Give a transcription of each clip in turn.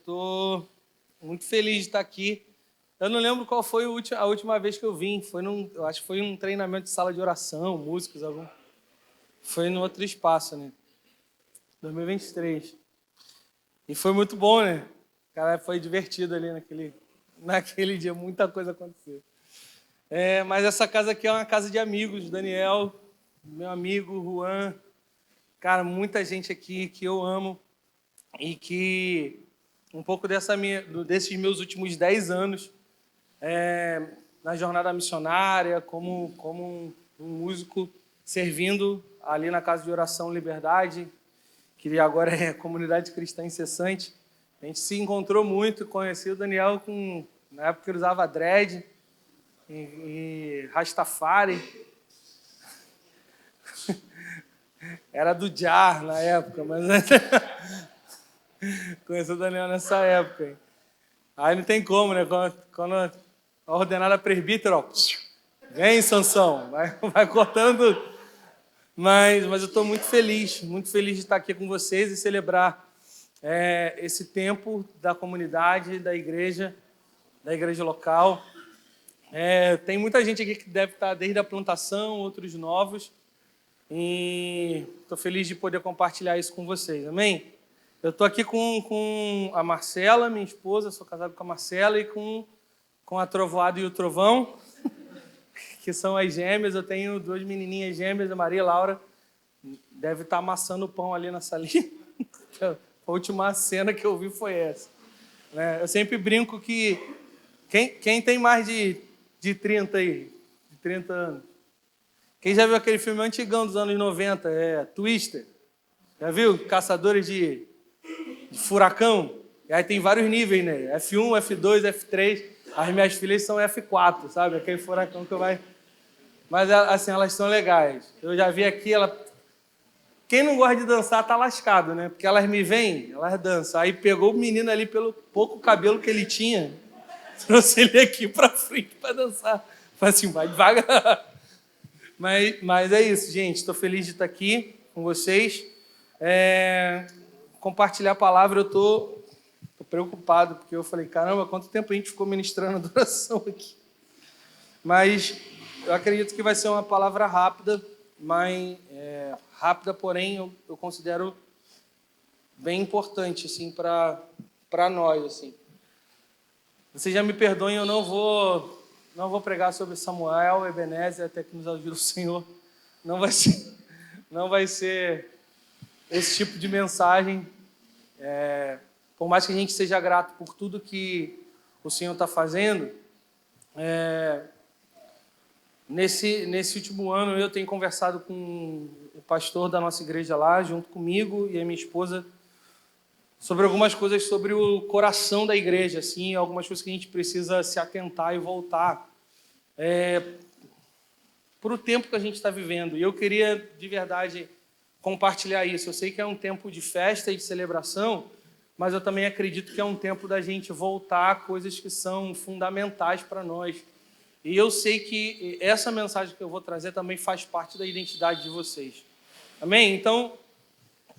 Estou muito feliz de estar aqui. Eu não lembro qual foi a última vez que eu vim. Eu acho que foi um treinamento de sala de oração, músicos, algum. Foi no outro espaço, né? 2023. E foi muito bom, né? Cara, foi divertido ali naquele dia, muita coisa aconteceu. Mas essa casa aqui é uma casa de amigos, Daniel, meu amigo, Juan. Cara, muita gente aqui que eu amo e que um pouco desses meus últimos 10 anos na jornada missionária, como um músico servindo ali na Casa de Oração Liberdade, que agora é Comunidade Cristã Incessante. A gente se encontrou muito, conheci o Daniel na época que ele usava dread e Rastafari. Era do Jar na época, mas conheci o Daniel nessa época. Hein? Aí não tem como, né? Quando a ordenada presbítero, ó, vem, Sansão, vai cortando. Mas eu estou muito feliz de estar aqui com vocês e celebrar esse tempo da comunidade, da igreja local. Tem muita gente aqui que deve estar desde a plantação, outros novos. E estou feliz de poder compartilhar isso com vocês, amém? Eu estou aqui com a Marcela, minha esposa, sou casado com a Marcela, e com a Trovoada e o Trovão, que são as gêmeas. Eu tenho 2 menininhas gêmeas, a Maria e a Laura, deve estar amassando o pão ali na salinha. A última cena que eu vi foi essa. Eu sempre brinco que quem tem mais de 30 aí, de 30 anos? Quem já viu aquele filme antigão dos anos 90, Twister? Já viu? Caçadores de furacão? E aí tem vários níveis, né? F1, F2, F3. As minhas filhas são F4, sabe? Aquele furacão que vai... Mas, assim, elas são legais. Eu já vi aqui, quem não gosta de dançar tá lascado, né? Porque elas me veem, elas dançam. Aí pegou o menino ali pelo pouco cabelo que ele tinha, trouxe ele aqui pra frente pra dançar. Falei assim, vai devagar. Mas é isso, gente. Estou feliz de estar aqui com vocês. Compartilhar a palavra, eu estou preocupado, porque eu falei, caramba, quanto tempo a gente ficou ministrando adoração aqui. Mas eu acredito que vai ser uma palavra rápida, rápida, porém, eu considero bem importante assim, para nós. Assim. Vocês já me perdoem, eu não vou pregar sobre Samuel, Ebenezer, até que nos ajude o Senhor. Não vai ser esse tipo de mensagem. Por mais que a gente seja grato por tudo que o Senhor está fazendo, nesse último ano eu tenho conversado com o pastor da nossa igreja lá, junto comigo e a minha esposa, sobre algumas coisas sobre o coração da igreja, assim, algumas coisas que a gente precisa se atentar e voltar para o tempo que a gente está vivendo. E eu queria, de verdade, compartilhar isso. Eu sei que é um tempo de festa e de celebração, mas eu também acredito que é um tempo da gente voltar a coisas que são fundamentais para nós. E eu sei que essa mensagem que eu vou trazer também faz parte da identidade de vocês. Amém? Então,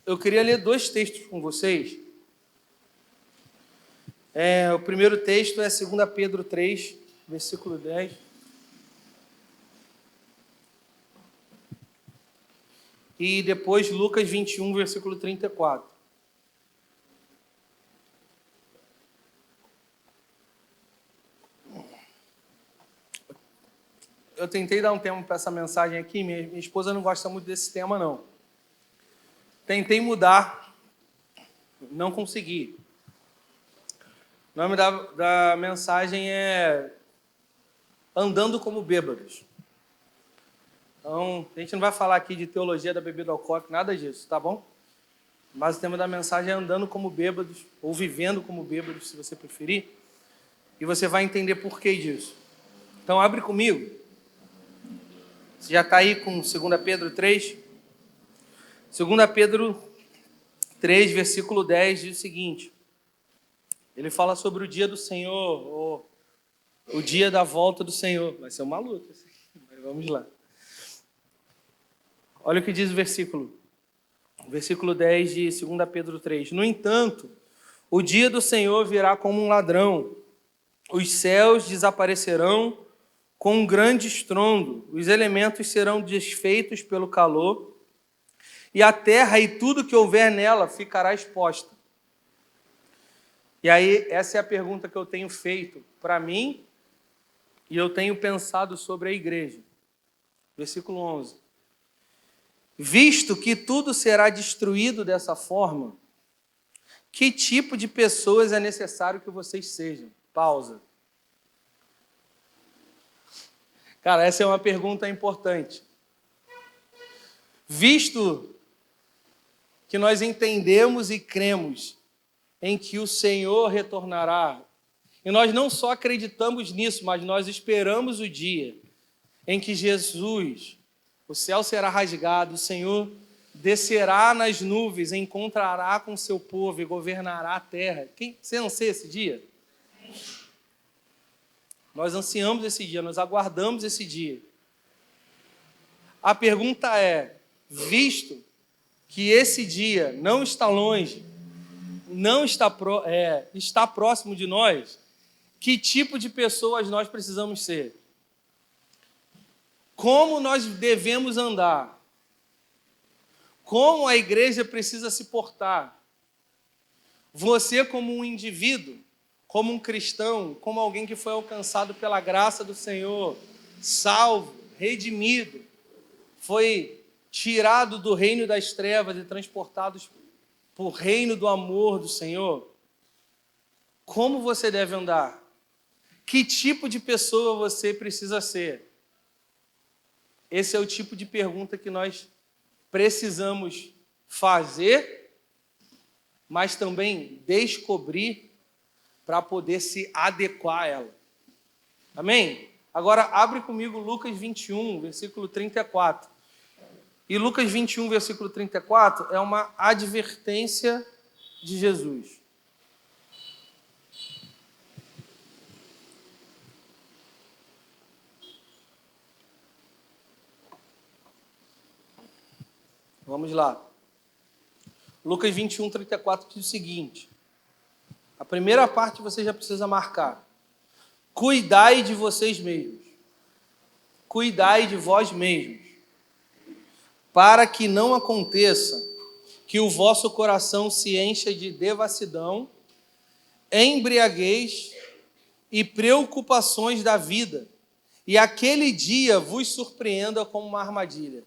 eu queria ler 2 textos com vocês. O primeiro texto é 2 Pedro 3, versículo 10. E depois Lucas 21, versículo 34. Eu tentei dar um tema para essa mensagem aqui, minha esposa não gosta muito desse tema, não. Tentei mudar, não consegui. O nome da mensagem é Andando como Bêbados. Então, a gente não vai falar aqui de teologia da bebida alcoólica, nada disso, tá bom? Mas o tema da mensagem é Andando como Bêbados, ou Vivendo como Bêbados, se você preferir. E você vai entender por que disso. Então, abre comigo. Você já está aí com 2 Pedro 3? 2 Pedro 3, versículo 10, diz o seguinte. Ele fala sobre o dia do Senhor, o dia da volta do Senhor. Vai ser uma luta, mas vamos lá. Olha o que diz o versículo 10 de 2 Pedro 3. No entanto, O dia do Senhor virá como um ladrão. Os céus desaparecerão com um grande estrondo. Os elementos serão desfeitos pelo calor. E a terra e tudo que houver nela ficará exposta. E aí, essa é a pergunta que eu tenho feito para mim e eu tenho pensado sobre a igreja. Versículo 11. Visto que tudo será destruído dessa forma, que tipo de pessoas é necessário que vocês sejam? Pausa. Cara, essa é uma pergunta importante. Visto que nós entendemos e cremos em que o Senhor retornará, e nós não só acreditamos nisso, mas nós esperamos o dia em que Jesus, o céu será rasgado, o Senhor descerá nas nuvens, encontrará com seu povo e governará a terra. Você anseia esse dia? Nós ansiamos esse dia, nós aguardamos esse dia. A pergunta é, visto que esse dia não está longe, não está, está próximo de nós, que tipo de pessoas nós precisamos ser? Como nós devemos andar? Como a igreja precisa se portar? Você como um indivíduo, como um cristão, como alguém que foi alcançado pela graça do Senhor, salvo, redimido, foi tirado do reino das trevas e transportado para o reino do amor do Senhor. Como você deve andar? Que tipo de pessoa você precisa ser? Esse é o tipo de pergunta que nós precisamos fazer, mas também descobrir para poder se adequar a ela. Amém? Agora, abre comigo Lucas 21, versículo 34. E Lucas 21, versículo 34, é uma advertência de Jesus. Vamos lá. Lucas 21, 34 diz o seguinte. A primeira parte você já precisa marcar. Cuidai de vocês mesmos. Cuidai de vós mesmos. Para que não aconteça que o vosso coração se encha de devassidão, embriaguez e preocupações da vida, e aquele dia vos surpreenda como uma armadilha.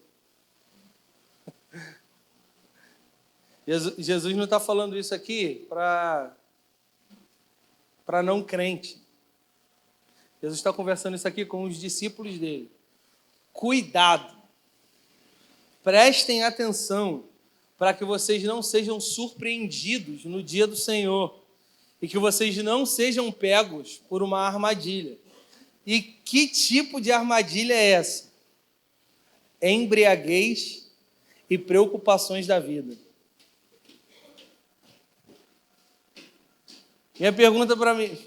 Jesus não está falando isso aqui para não crente. Jesus está conversando isso aqui com os discípulos dele. Cuidado. Prestem atenção para que vocês não sejam surpreendidos no dia do Senhor e que vocês não sejam pegos por uma armadilha. E que tipo de armadilha é essa? Embriaguez e preocupações da vida. Minha pergunta para mim,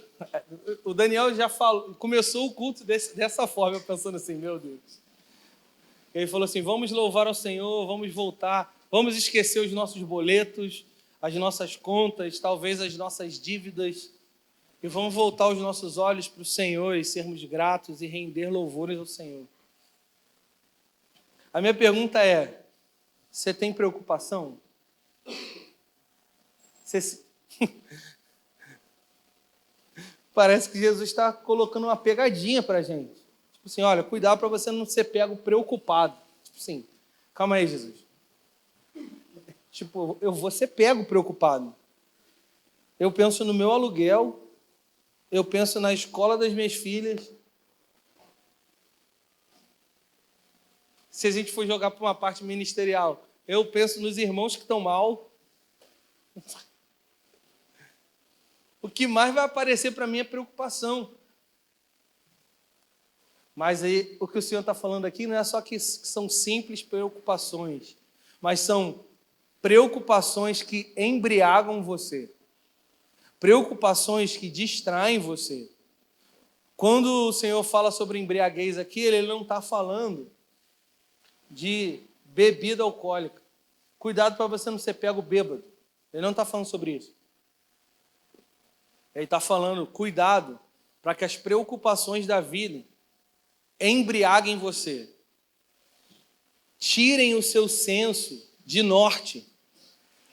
o Daniel já falou, começou o culto dessa forma, eu pensando assim, meu Deus. Ele falou assim, vamos louvar ao Senhor, vamos voltar, vamos esquecer os nossos boletos, as nossas contas, talvez as nossas dívidas, e vamos voltar os nossos olhos para o Senhor e sermos gratos e render louvores ao Senhor. A minha pergunta é, você tem preocupação? Parece que Jesus está colocando uma pegadinha para a gente. Tipo assim, olha, cuidado para você não ser pego preocupado. Tipo assim, calma aí, Jesus. Tipo, eu vou ser pego preocupado. Eu penso no meu aluguel, eu penso na escola das minhas filhas. Se a gente for jogar para uma parte ministerial, eu penso nos irmãos que estão mal. O que mais vai aparecer para mim é preocupação. Mas aí, o que o Senhor está falando aqui não é só que são simples preocupações, mas são preocupações que embriagam você. Preocupações que distraem você. Quando o Senhor fala sobre embriaguez aqui, Ele não está falando de bebida alcoólica. Cuidado para você não ser pego bêbado. Ele não está falando sobre isso. Ele está falando, cuidado, para que as preocupações da vida embriaguem você. Tirem o seu senso de norte.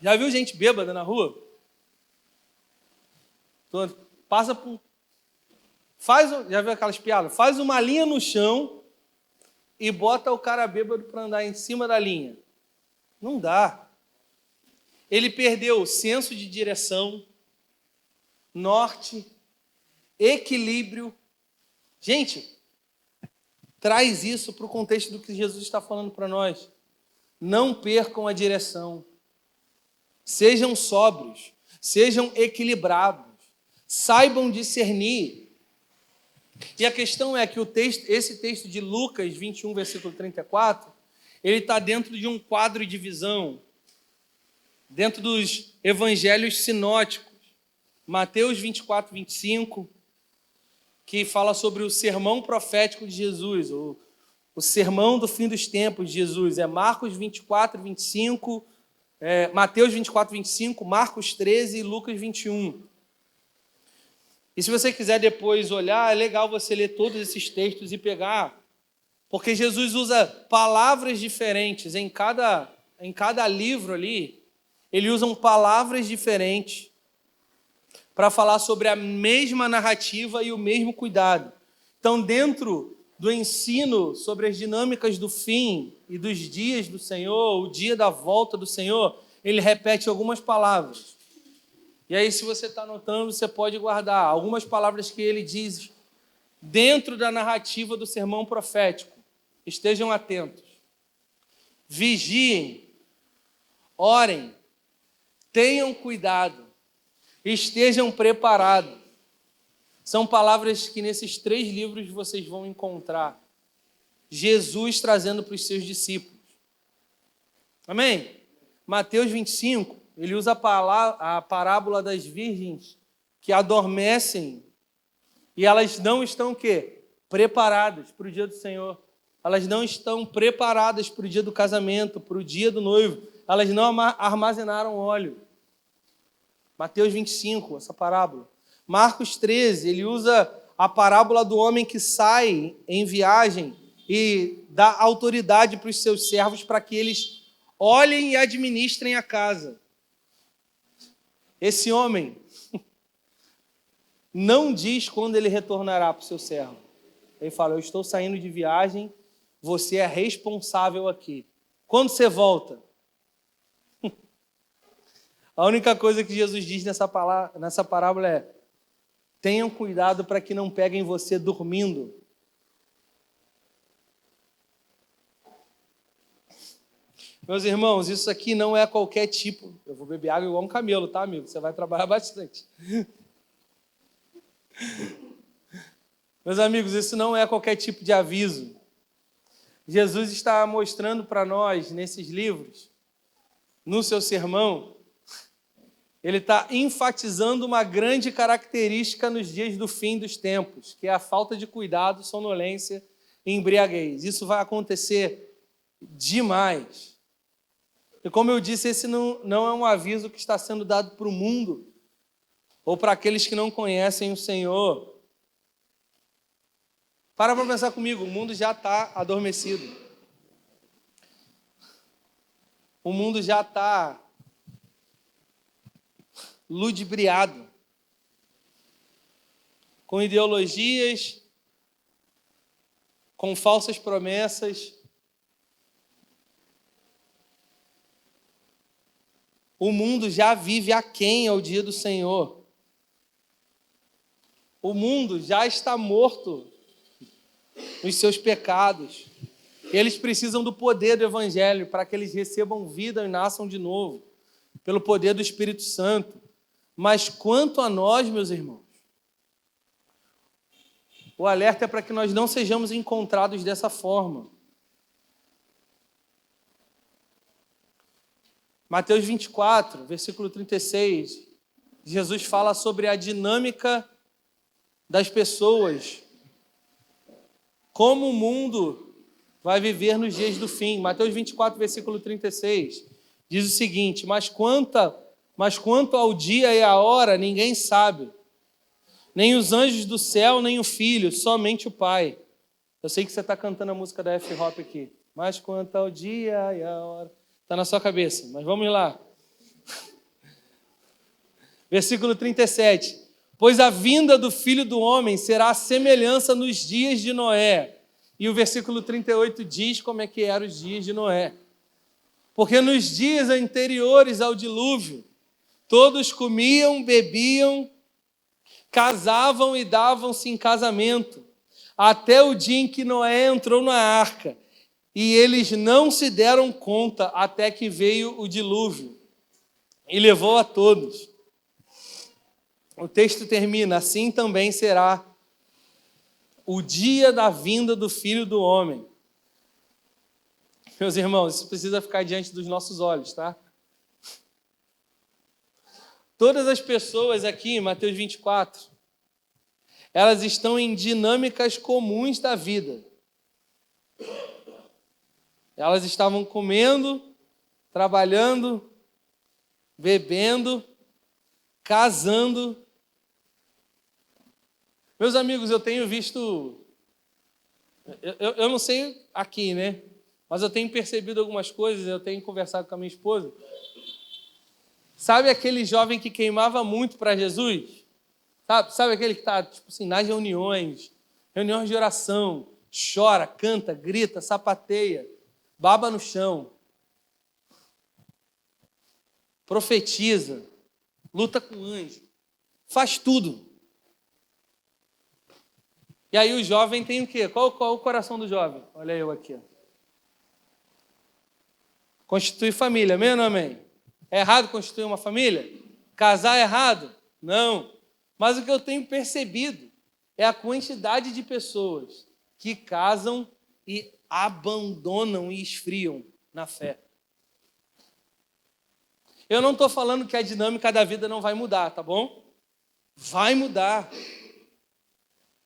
Já viu gente bêbada na rua? Passa por... já viu aquelas piadas? Faz uma linha no chão e bota o cara bêbado para andar em cima da linha. Não dá. Ele perdeu o senso de direção, norte, equilíbrio. Gente, traz isso para o contexto do que Jesus está falando para nós. Não percam a direção. Sejam sóbrios, sejam equilibrados, saibam discernir. E a questão é que esse texto de Lucas 21, versículo 34, ele está dentro de um quadro de visão, dentro dos evangelhos sinóticos. Mateus 24, 25, que fala sobre o sermão profético de Jesus, o sermão do fim dos tempos de Jesus. É Marcos 24, 25, Mateus 24, 25, Marcos 13 e Lucas 21. E se você quiser depois olhar, é legal você ler todos esses textos e pegar, porque Jesus usa palavras diferentes em cada livro ali. Ele usa palavras diferentes para falar sobre a mesma narrativa e o mesmo cuidado. Então, dentro do ensino sobre as dinâmicas do fim e dos dias do Senhor, o dia da volta do Senhor, ele repete algumas palavras. E aí, se você está anotando, você pode guardar algumas palavras que ele diz dentro da narrativa do sermão profético. Estejam atentos. Vigiem, orem, tenham cuidado, estejam preparados. São palavras que nesses 3 livros vocês vão encontrar Jesus trazendo para os seus discípulos. Amém? Mateus 25, ele usa a parábola das virgens que adormecem e elas não estão o quê? Preparadas para o dia do Senhor. Elas não estão preparadas para o dia do casamento, para o dia do noivo. Elas não armazenaram óleo. Mateus 25, essa parábola. Marcos 13, ele usa a parábola do homem que sai em viagem e dá autoridade para os seus servos para que eles olhem e administrem a casa. Esse homem não diz quando ele retornará para o seu servo. Ele fala, eu estou saindo de viagem, você é responsável aqui. Quando você volta? A única coisa que Jesus diz nessa parábola é, tenham cuidado para que não peguem você dormindo. Meus irmãos, isso aqui não é qualquer tipo... Eu vou beber água igual um camelo, tá, amigo? Você vai trabalhar bastante. Meus amigos, isso não é qualquer tipo de aviso. Jesus está mostrando para nós, nesses livros, no seu sermão, ele está enfatizando uma grande característica nos dias do fim dos tempos, que é a falta de cuidado, sonolência e embriaguez. Isso vai acontecer demais. E como eu disse, esse não é um aviso que está sendo dado para o mundo ou para aqueles que não conhecem o Senhor. Para pensar comigo, o mundo já está adormecido. O mundo já está ludibriado com ideologias, com falsas promessas. O mundo já vive aquém ao dia do Senhor. O mundo já está morto nos seus pecados. Eles precisam do poder do Evangelho para que eles recebam vida e nasçam de novo, pelo poder do Espírito Santo. Mas quanto a nós, meus irmãos, o alerta é para que nós não sejamos encontrados dessa forma. Mateus 24, versículo 36, Jesus fala sobre a dinâmica das pessoas, como o mundo vai viver nos dias do fim. Mateus 24, versículo 36, diz o seguinte, mas quanto ao dia e à hora, ninguém sabe, Nem os anjos do céu, nem o Filho, somente o Pai. Eu sei que você está cantando a música da F-Hop aqui. Mas quanto ao dia e a hora... Está na sua cabeça, mas vamos lá. Versículo 37. Pois a vinda do Filho do Homem será a semelhança nos dias de Noé. E o versículo 38 diz como é que eram os dias de Noé. Porque nos dias anteriores ao dilúvio, todos comiam, bebiam, casavam e davam-se em casamento, até o dia em que Noé entrou na arca. E eles não se deram conta até que veio o dilúvio e levou a todos. O texto termina: assim também será o dia da vinda do Filho do Homem. Meus irmãos, isso precisa ficar diante dos nossos olhos, tá? Todas as pessoas aqui em Mateus 24, elas estão em dinâmicas comuns da vida. Elas estavam comendo, trabalhando, bebendo, casando. Meus amigos, eu tenho visto... Eu não sei aqui, né? Mas eu tenho percebido algumas coisas, eu tenho conversado com a minha esposa. Sabe aquele jovem que queimava muito para Jesus? Sabe aquele que está, tipo assim, nas reuniões de oração, chora, canta, grita, sapateia, baba no chão, profetiza, luta com anjo, faz tudo. E aí o jovem tem o quê? Qual o coração do jovem? Olha eu aqui. Constituir família, amém ou não amém? É errado constituir uma família? Casar é errado? Não. Mas o que eu tenho percebido é a quantidade de pessoas que casam e abandonam e esfriam na fé. Eu não estou falando que a dinâmica da vida não vai mudar, tá bom? Vai mudar.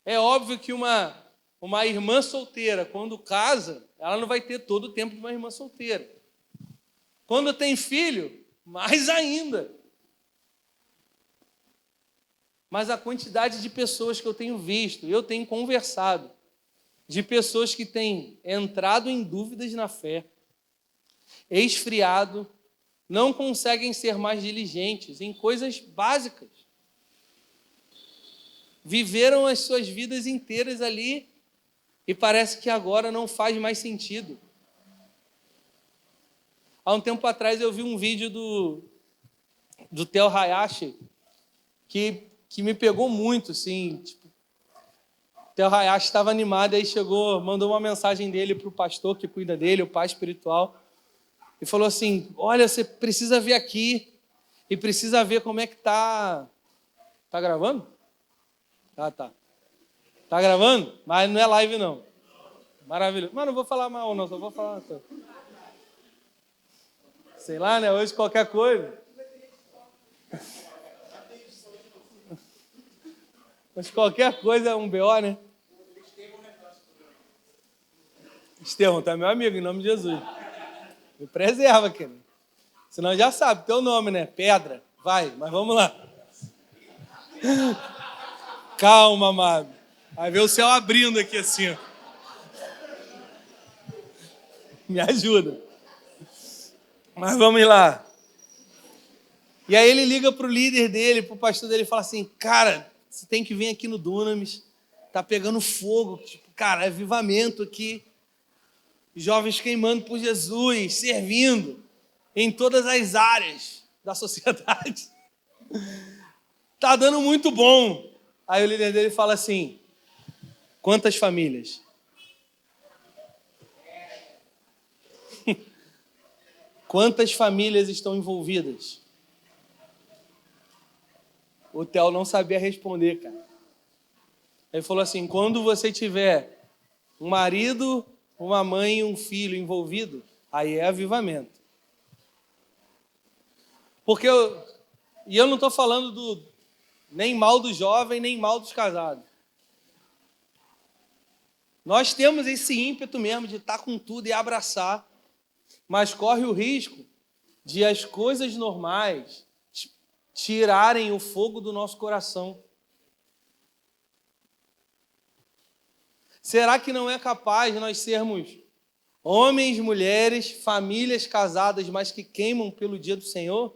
É óbvio que uma irmã solteira, quando casa, ela não vai ter todo o tempo de uma irmã solteira. Quando tem filho, mais ainda. Mas a quantidade de pessoas que eu tenho visto, eu tenho conversado, de pessoas que têm entrado em dúvidas na fé, esfriado, não conseguem ser mais diligentes em coisas básicas. Viveram as suas vidas inteiras ali e parece que agora não faz mais sentido. Há um tempo atrás eu vi um vídeo do Theo Hayashi que me pegou muito, assim. Tipo, o Theo Hayashi estava animado, aí chegou, mandou uma mensagem dele para o pastor que cuida dele, o pai espiritual, e falou assim: olha, você precisa vir aqui e precisa ver como é que tá. Tá gravando? Ah, tá. Tá gravando? Mas não é live, não. Maravilhoso. Mas não vou falar mal, não, só vou falar. Sei lá, né? Hoje qualquer coisa. Mas qualquer coisa é um BO, né? Estevão, tá meu amigo, em nome de Jesus. Me preserva, querido. Senão já sabe, teu nome, né? Pedra. Vai, mas vamos lá. Calma, amado. Vai ver o céu abrindo aqui assim, ó. Me ajuda. Mas vamos lá. E aí ele liga pro líder dele, pro pastor dele, e fala assim: cara, você tem que vir aqui no Dunamis. Tá pegando fogo. Tipo, cara, é avivamento aqui. Jovens queimando por Jesus, servindo em todas as áreas da sociedade. Tá dando muito bom. Aí o líder dele fala assim: quantas famílias? Quantas famílias estão envolvidas? O Theo não sabia responder, cara. Ele falou assim: quando você tiver um marido, uma mãe e um filho envolvido, aí é avivamento. Porque eu não estou falando nem mal do jovem, nem mal dos casados. Nós temos esse ímpeto mesmo de estar com tudo e abraçar, mas corre o risco de as coisas normais tirarem o fogo do nosso coração. Será que não é capaz de nós sermos homens, mulheres, famílias casadas, mas que queimam pelo dia do Senhor?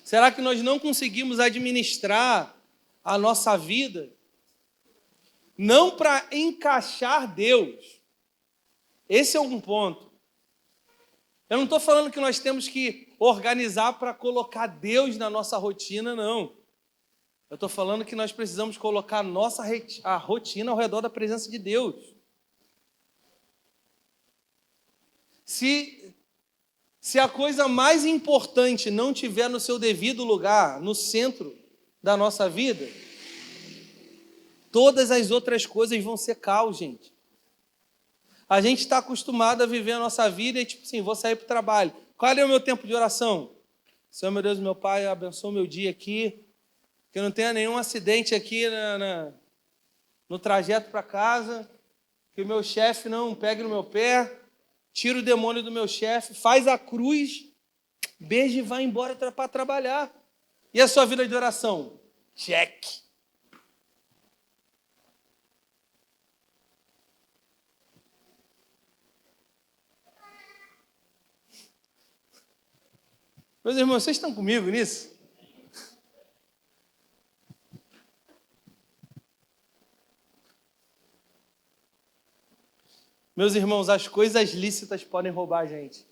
Será que nós não conseguimos administrar a nossa vida? Não para encaixar Deus. Esse é um ponto. Eu não estou falando que nós temos que organizar para colocar Deus na nossa rotina, não. Eu estou falando que nós precisamos colocar a rotina ao redor da presença de Deus. Se a coisa mais importante não estiver no seu devido lugar, no centro da nossa vida, todas as outras coisas vão ser caos, gente. A gente está acostumado a viver a nossa vida e, tipo assim, vou sair para o trabalho. Qual é o meu tempo de oração? Senhor, meu Deus, meu Pai, abençoa o meu dia aqui, que eu não tenha nenhum acidente aqui no trajeto para casa, que o meu chefe não pegue no meu pé, tira o demônio do meu chefe, faz a cruz, beija e vai embora para trabalhar. E a sua vida de oração? Cheque. Meus irmãos, vocês estão comigo nisso? Meus irmãos, as coisas lícitas podem roubar a gente.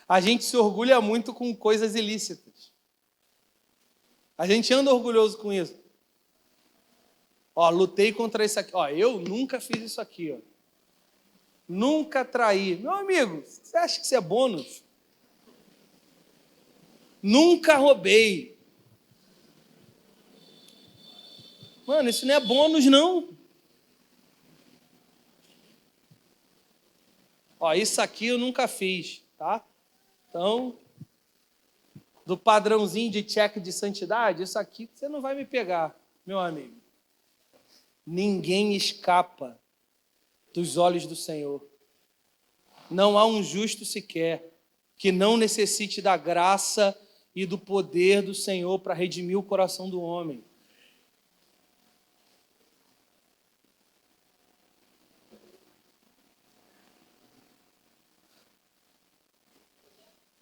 A gente se orgulha muito com coisas ilícitas. A gente anda orgulhoso com isso. Ó, lutei contra isso aqui. Ó, eu nunca fiz isso aqui, ó. Nunca traí. Meu amigo, você acha que isso é bônus? Nunca roubei. Mano, isso não é bônus, não. Ó, isso aqui eu nunca fiz, tá? Então, do padrãozinho de check de santidade, isso aqui você não vai me pegar, meu amigo. Ninguém escapa dos olhos do Senhor. Não há um justo sequer que não necessite da graça e do poder do Senhor para redimir o coração do homem.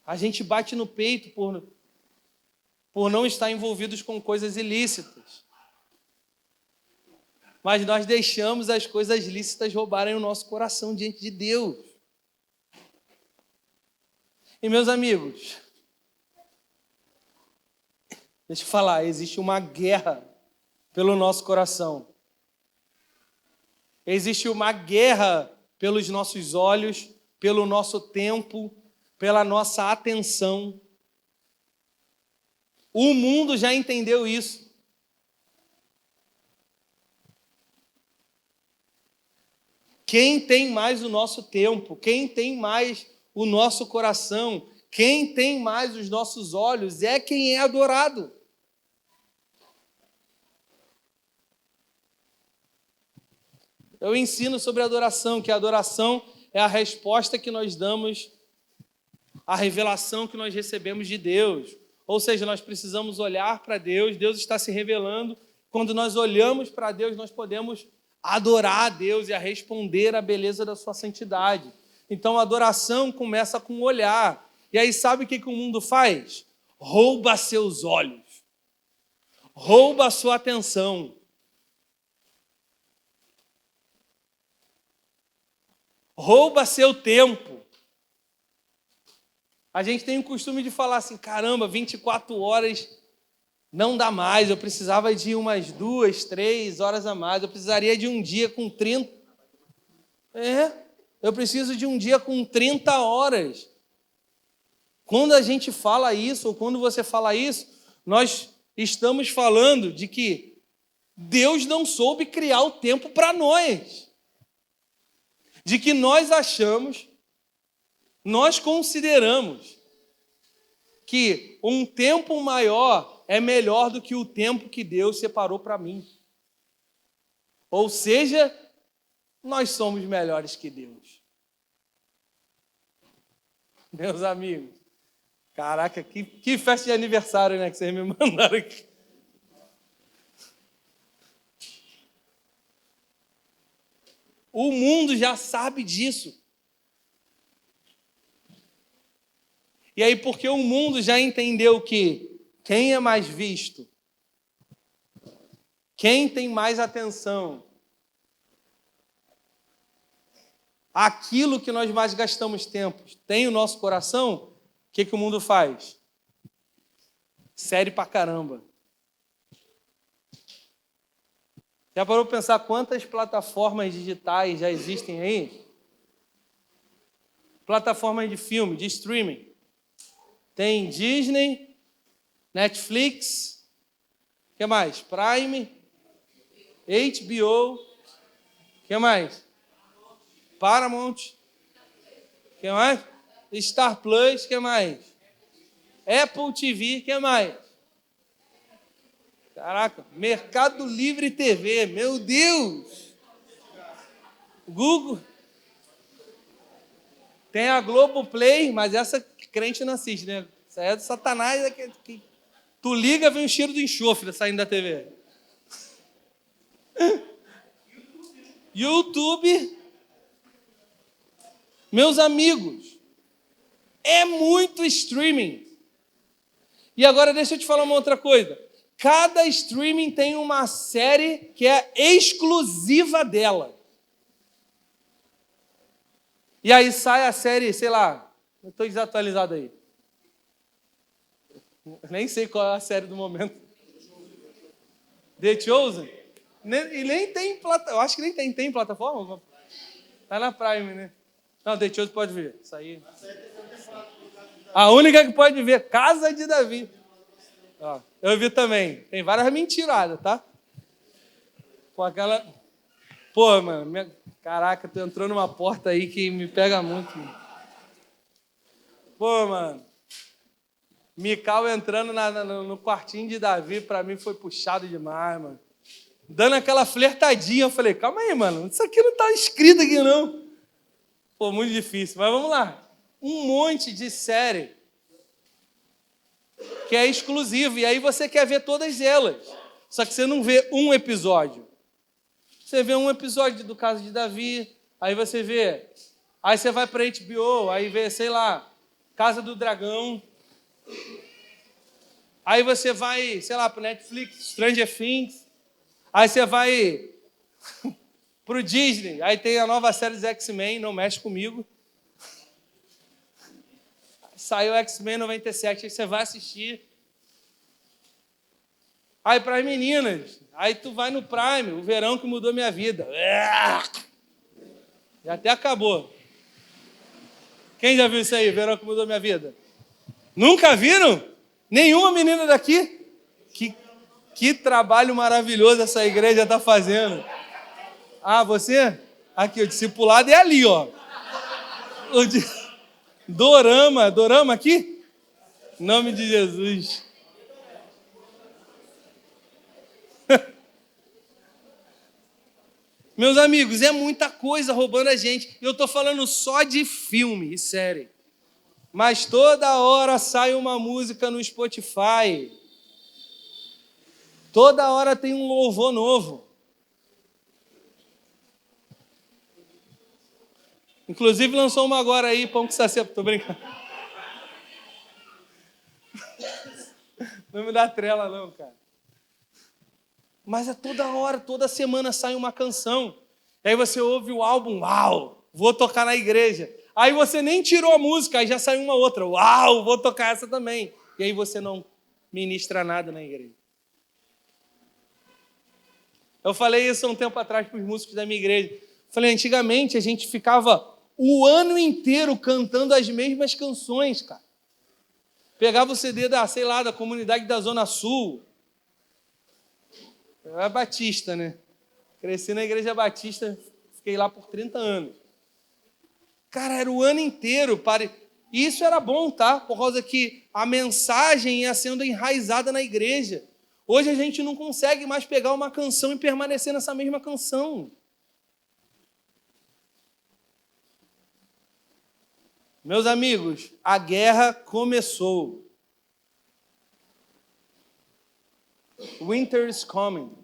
A gente bate no peito por não estar envolvidos com coisas ilícitas. Mas nós deixamos as coisas lícitas roubarem o nosso coração diante de Deus. E meus amigos, deixa eu falar, existe uma guerra pelo nosso coração. Existe uma guerra pelos nossos olhos, pelo nosso tempo, pela nossa atenção. O mundo já entendeu isso. Quem tem mais o nosso tempo? Quem tem mais o nosso coração? Quem tem mais os nossos olhos é quem é adorado. Eu ensino sobre adoração, que a adoração é a resposta que nós damos à revelação que nós recebemos de Deus. Ou seja, nós precisamos olhar para Deus, Deus está se revelando. Quando nós olhamos para Deus, nós podemos adorar a Deus e a responder à beleza da sua santidade. Então a adoração começa com o olhar. E aí sabe o que o mundo faz? Rouba seus olhos. Rouba a sua atenção. Rouba seu tempo. A gente tem o costume de falar assim, caramba, 24 horas não dá mais, eu precisava de umas 2, 3 horas a mais, eu precisaria de um dia com 30... eu preciso de um dia com 30 horas. Quando a gente fala isso, ou quando você fala isso, nós estamos falando de que Deus não soube criar o tempo para nós. De que nós achamos, nós consideramos que um tempo maior é melhor do que o tempo que Deus separou para mim. Ou seja, nós somos melhores que Deus. Meus amigos, Caraca, que festa de aniversário, né, que vocês me mandaram aqui. O mundo já sabe disso. E aí, porque o mundo já entendeu que quem é mais visto, quem tem mais atenção, aquilo que nós mais gastamos tempo, tem o nosso coração, o que o mundo faz? Série pra caramba. Já parou para pensar quantas plataformas digitais já existem aí? Plataformas de filme, de streaming. Tem Disney, Netflix, o que mais? Prime, HBO, o que mais? Paramount, o que mais? Star Plus, o que mais? Apple TV, o que mais? Caraca, Mercado Livre TV, meu Deus! Google. Tem a Globoplay, mas essa crente não assiste, né? Isso aí é do Satanás, que tu liga, vem o cheiro do enxofre saindo da TV. YouTube. Meus amigos, é muito streaming. E agora deixa eu te falar uma outra coisa. Cada streaming tem uma série que é exclusiva dela. E aí sai a série, sei lá, eu estou desatualizado aí. Nem sei qual é a série do momento. The Chosen? E nem tem plataforma, eu acho que nem tem plataforma. Tá na Prime, né? Não, The Chosen pode ver. Isso aí. A única que pode ver, Casa de Davi. Ó, eu vi também. Tem várias mentiradas, tá? Com aquela... Pô, mano, caraca, tu entrou numa porta aí que me pega muito. Mano. Pô, mano. Mical entrando no quartinho de Davi, pra mim foi puxado demais, mano. Dando aquela flertadinha, eu falei, calma aí, mano, isso aqui não tá escrito aqui, não. Pô, muito difícil, mas vamos lá. Um monte de série que é exclusivo, e aí você quer ver todas elas. Só que você não vê um episódio. Você vê um episódio do caso de Davi, aí você vê, aí você vai para HBO, aí vê, sei lá, Casa do Dragão. Aí você vai, sei lá, para Netflix, Stranger Things. Aí você vai pro Disney, aí tem a nova série dos X-Men, não mexe comigo. Saiu X-Men 97, aí você vai assistir. Aí para as meninas, aí tu vai no Prime, o verão que mudou minha vida. Já até acabou. Quem já viu isso aí, verão que mudou minha vida? Nunca viram? Nenhuma menina daqui? Que trabalho maravilhoso essa igreja está fazendo. Ah, você? Aqui, o discipulado é ali, ó. Dorama aqui? Em nome de Jesus. Meus amigos, é muita coisa roubando a gente. Eu estou falando só de filme e série. Mas toda hora sai uma música no Spotify. Toda hora tem um louvor novo. Inclusive lançou uma agora aí, pão com sacia. Tô brincando. Não me dá trela não, cara. Mas é toda hora, toda semana sai uma canção. E aí você ouve o álbum, uau, vou tocar na igreja. Aí você nem tirou a música, aí já saiu uma outra, uau, vou tocar essa também. E aí você não ministra nada na igreja. Eu falei isso há um tempo atrás para os músicos da minha igreja. Falei, antigamente a gente ficava o ano inteiro cantando as mesmas canções, cara. Pegava o CD da comunidade da Zona Sul. Eu era batista, né? Cresci na igreja batista, fiquei lá por 30 anos. Cara, era o ano inteiro. E isso era bom, tá? Por causa que a mensagem ia sendo enraizada na igreja. Hoje a gente não consegue mais pegar uma canção e permanecer nessa mesma canção. Meus amigos, a guerra começou. Winter is coming.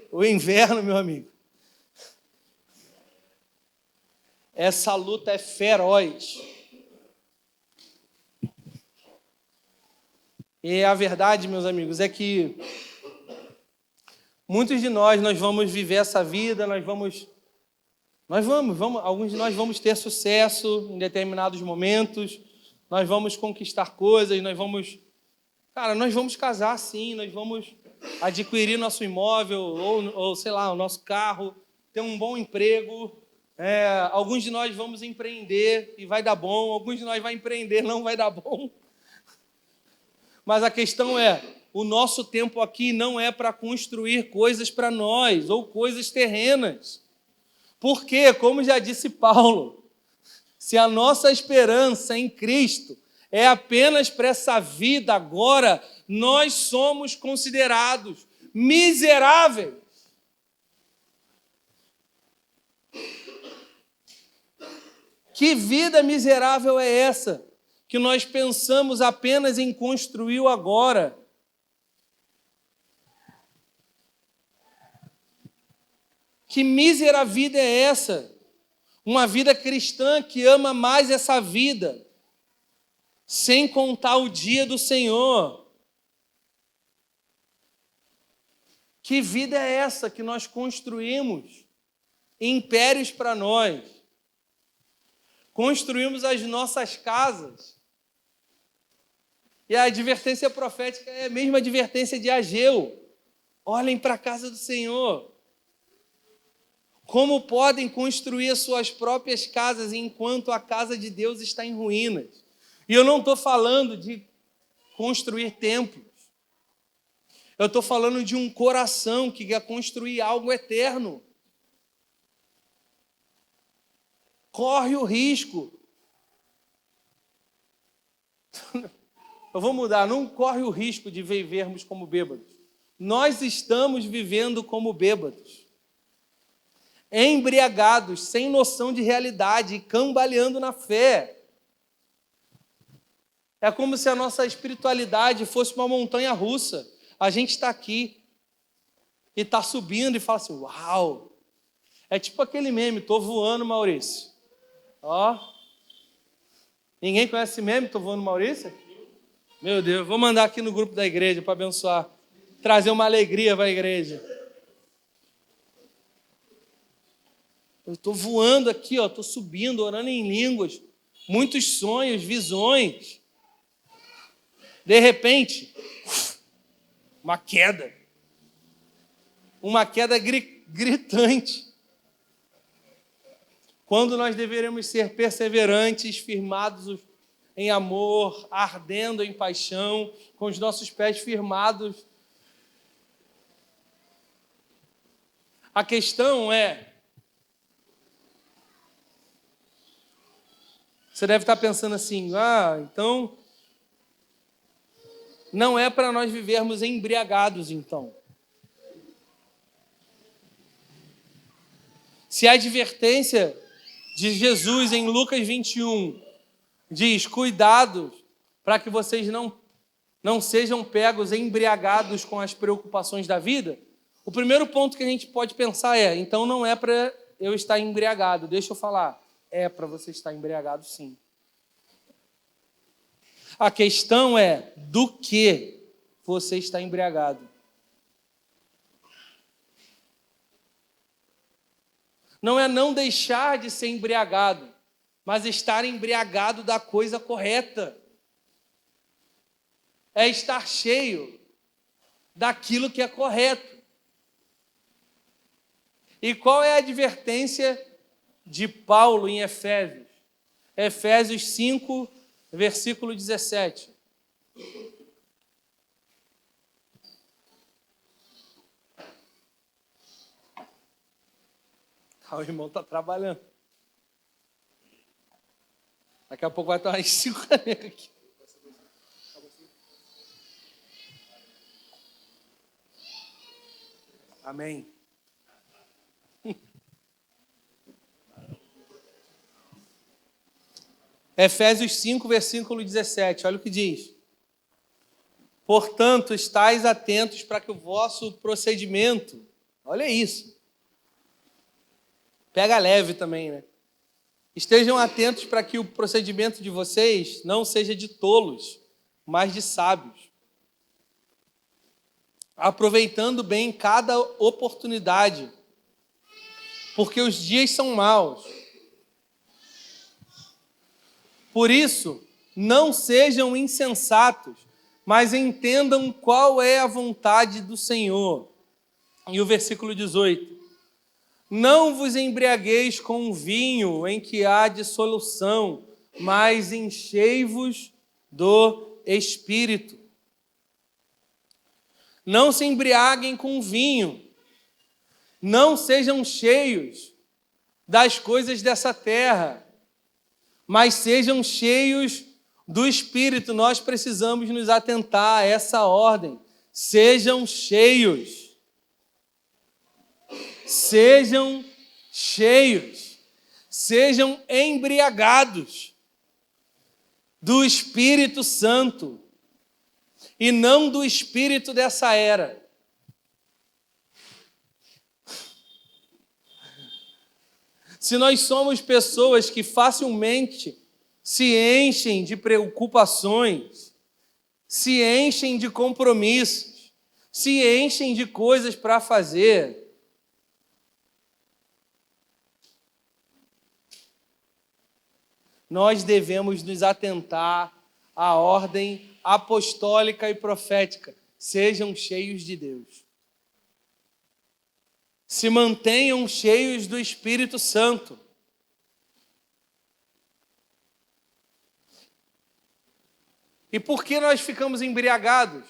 O inverno, meu amigo. Essa luta é feroz. E a verdade, meus amigos, é que muitos de nós vamos viver essa vida, alguns de nós vamos ter sucesso em determinados momentos, nós vamos conquistar coisas, nós vamos casar sim, nós vamos adquirir nosso imóvel, ou sei lá, o nosso carro, ter um bom emprego, alguns de nós vamos empreender e vai dar bom, alguns de nós vai empreender, não vai dar bom. Mas a questão é, o nosso tempo aqui não é para construir coisas para nós, ou coisas terrenas. Porque, como já disse Paulo, se a nossa esperança em Cristo é apenas para essa vida agora, nós somos considerados miseráveis. Que vida miserável é essa? Que nós pensamos apenas em construir o agora. Que mísera vida é essa? Uma vida cristã que ama mais essa vida, sem contar o dia do Senhor. Que vida é essa que nós construímos impérios para nós? Construímos as nossas casas. E a advertência profética é a mesma advertência de Ageu. Olhem para a casa do Senhor. Como podem construir as suas próprias casas enquanto a casa de Deus está em ruínas? E eu não estou falando de construir templos. Eu estou falando de um coração que quer construir algo eterno. Corre o risco. Eu vou mudar, não corre o risco de vivermos como bêbados. Nós estamos vivendo como bêbados. Embriagados, sem noção de realidade e cambaleando na fé. É como se a nossa espiritualidade fosse uma montanha russa. A gente está aqui e está subindo e fala assim, uau! É tipo aquele meme, tô voando, Maurício. Ó, ninguém conhece esse meme, tô voando, Maurício? Meu Deus, vou mandar aqui no grupo da igreja para abençoar, trazer uma alegria para a igreja. Eu estou voando aqui, estou subindo, orando em línguas, muitos sonhos, visões. De repente, uma queda gritante. Quando nós deveremos ser perseverantes, firmados em amor, ardendo em paixão, com os nossos pés firmados. A questão é, você deve estar pensando assim, então, não é para nós vivermos embriagados, então. Se a advertência de Jesus em Lucas 21 diz, cuidado para que vocês não sejam pegos embriagados com as preocupações da vida, o primeiro ponto que a gente pode pensar é, então não é para eu estar embriagado, deixa eu falar, é para você estar embriagado sim. A questão é do que você está embriagado. Não é não deixar de ser embriagado, mas estar embriagado da coisa correta. É estar cheio daquilo que é correto. E qual é a advertência de Paulo em Efésios? Efésios 5, versículo 17. O irmão está trabalhando. Daqui a pouco vai estar umas 5 canecas aqui. Amém. Efésios 5, versículo 17, olha o que diz. Portanto, estais atentos para que o vosso procedimento, olha isso, pega leve também, né? Estejam atentos para que o procedimento de vocês não seja de tolos, mas de sábios, aproveitando bem cada oportunidade, porque os dias são maus. Por isso, não sejam insensatos, mas entendam qual é a vontade do Senhor. E o versículo 18. Não vos embriagueis com vinho em que há dissolução, mas enchei-vos do Espírito. Não se embriaguem com vinho, não sejam cheios das coisas dessa terra, mas sejam cheios do Espírito. Nós precisamos nos atentar a essa ordem. Sejam cheios. Sejam cheios. Sejam embriagados do Espírito Santo e não do espírito dessa era. Se nós somos pessoas que facilmente se enchem de preocupações, se enchem de compromissos, se enchem de coisas para fazer, nós devemos nos atentar à ordem apostólica e profética. Sejam cheios de Deus. Se mantenham cheios do Espírito Santo. E por que nós ficamos embriagados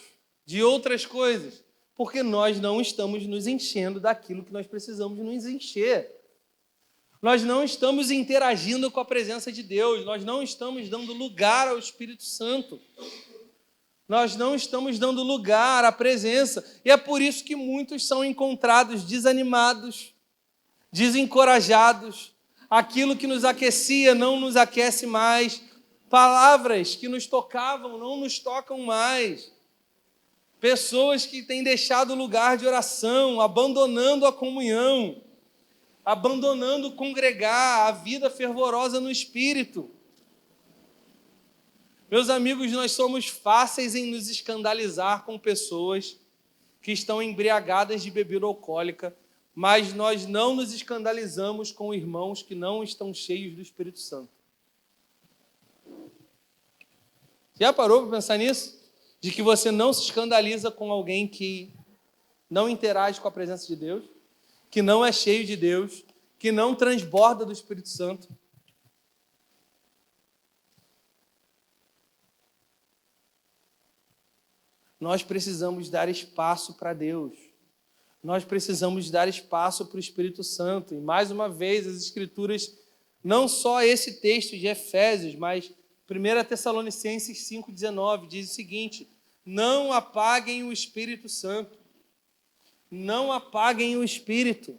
de outras coisas? Porque nós não estamos nos enchendo daquilo que nós precisamos nos encher. Nós não estamos interagindo com a presença de Deus, nós não estamos dando lugar ao Espírito Santo. Nós não estamos dando lugar à presença. E é por isso que muitos são encontrados desanimados, desencorajados. Aquilo que nos aquecia não nos aquece mais. Palavras que nos tocavam não nos tocam mais. Pessoas que têm deixado o lugar de oração, abandonando a comunhão, abandonando congregar, a vida fervorosa no Espírito. Meus amigos, nós somos fáceis em nos escandalizar com pessoas que estão embriagadas de bebida alcoólica, mas nós não nos escandalizamos com irmãos que não estão cheios do Espírito Santo. Já parou para pensar nisso? De que você não se escandaliza com alguém que não interage com a presença de Deus, que não é cheio de Deus, que não transborda do Espírito Santo. Nós precisamos dar espaço para Deus. Nós precisamos dar espaço para o Espírito Santo. E mais uma vez, as Escrituras, não só esse texto de Efésios, mas 1 Tessalonicenses 5,19 diz o seguinte: não apaguem o Espírito Santo. Não apaguem o Espírito.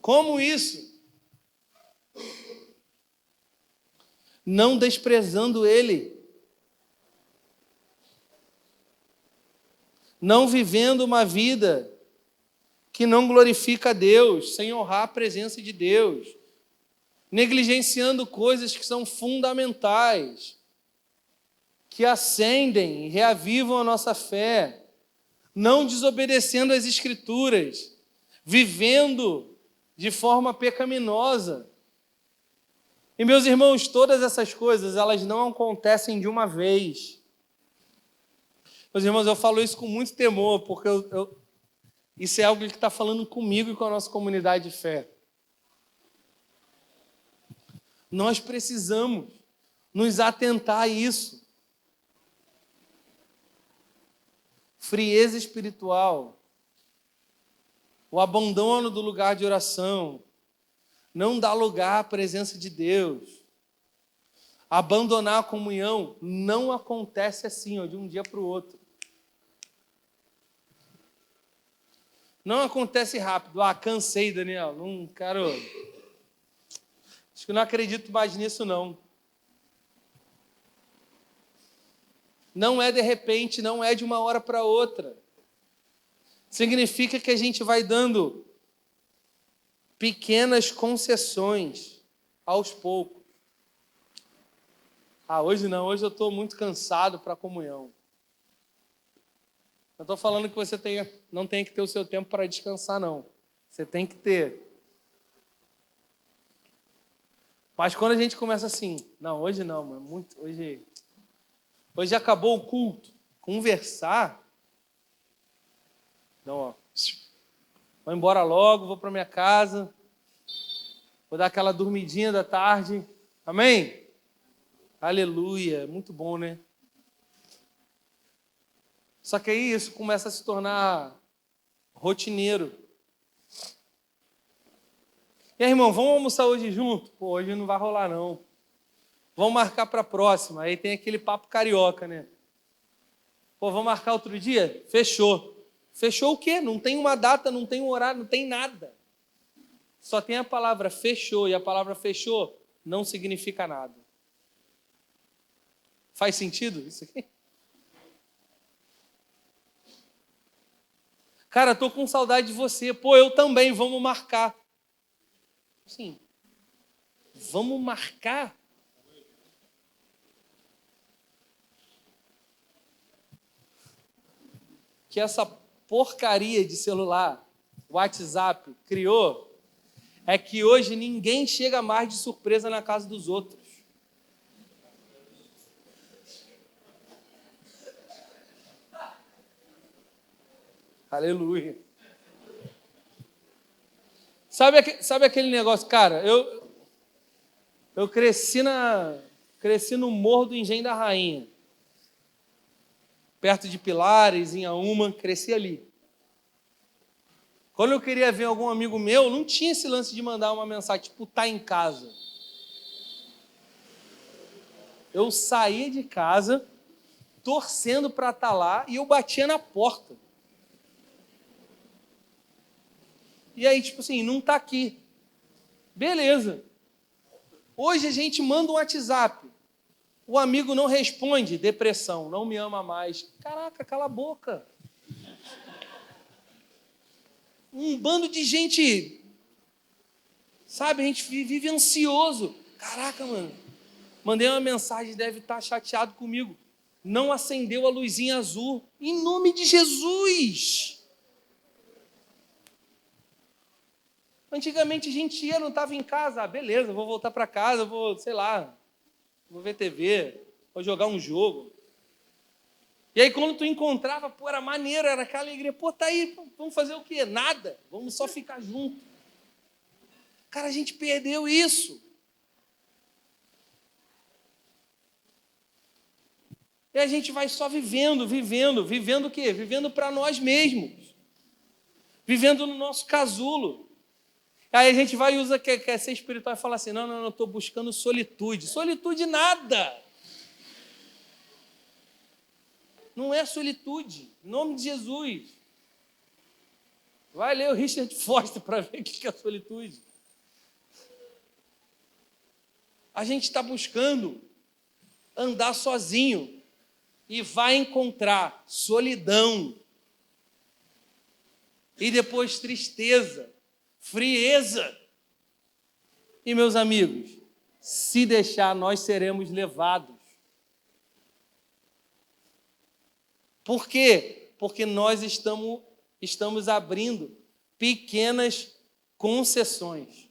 Como isso? Não desprezando Ele. Não vivendo uma vida que não glorifica a Deus, sem honrar a presença de Deus, negligenciando coisas que são fundamentais, que acendem e reavivam a nossa fé, não desobedecendo às Escrituras, vivendo de forma pecaminosa. E, meus irmãos, todas essas coisas, elas não acontecem de uma vez. Meus irmãos, eu falo isso com muito temor, porque isso é algo que está falando comigo e com a nossa comunidade de fé. Nós precisamos nos atentar a isso. Frieza espiritual, o abandono do lugar de oração, não dá lugar à presença de Deus. Abandonar a comunhão não acontece assim, de um dia para o outro. Não acontece rápido. Cansei, Daniel. Não quero. Acho que não acredito mais nisso, não. Não é de repente, não é de uma hora para outra. Significa que a gente vai dando pequenas concessões aos poucos. Hoje não, hoje eu estou muito cansado para a comunhão. Não estou falando que você não tem que ter o seu tempo para descansar, não. Você tem que ter. Mas quando a gente começa assim, não, hoje não, mano, hoje acabou o culto, conversar, não, ó, vou embora logo, vou para minha casa, vou dar aquela dormidinha da tarde, amém? Aleluia, muito bom, né? Só que aí isso começa a se tornar rotineiro. E aí, irmão, vamos almoçar hoje junto? Pô, hoje não vai rolar, não. Vamos marcar para a próxima. Aí tem aquele papo carioca, né? Pô, vamos marcar outro dia? Fechou. Fechou o quê? Não tem uma data, não tem um horário, não tem nada. Só tem a palavra fechou, e a palavra fechou não significa nada. Faz sentido isso aqui? Cara, tô com saudade de você. Pô, eu também, vamos marcar. Sim. Vamos marcar? Que essa porcaria de celular, WhatsApp, criou, é que hoje ninguém chega mais de surpresa na casa dos outros. Aleluia. Sabe aquele negócio, cara, eu cresci no Morro do Engenho da Rainha, perto de Pilares, em Auma, cresci ali. Quando eu queria ver algum amigo meu, não tinha esse lance de mandar uma mensagem, tipo, tá em casa. Eu saía de casa, torcendo para estar lá, e eu batia na porta. E aí, tipo assim, não tá aqui. Beleza. Hoje a gente manda um WhatsApp. O amigo não responde, depressão, não me ama mais. Caraca, cala a boca. Um bando de gente, sabe, a gente vive ansioso. Caraca, mano, mandei uma mensagem, deve estar chateado comigo. Não acendeu a luzinha azul. Em nome de Jesus. Antigamente a gente ia, não estava em casa. Beleza, vou voltar para casa, vou ver TV, vou jogar um jogo. E aí quando tu encontrava, pô, era maneiro, era aquela alegria. Pô, tá aí, vamos fazer o quê? Nada, vamos só ficar junto. Cara, a gente perdeu isso. E a gente vai só vivendo o quê? Vivendo para nós mesmos. Vivendo no nosso casulo. Aí a gente vai e usa, quer ser espiritual e fala assim, não, eu estou buscando solitude. Solitude nada. Não é solitude. Em nome de Jesus. Vai ler o Richard Foster para ver o que é solitude. A gente está buscando andar sozinho e vai encontrar solidão. E depois tristeza. Frieza. E, meus amigos, se deixar, nós seremos levados. Por quê? Porque nós estamos abrindo pequenas concessões.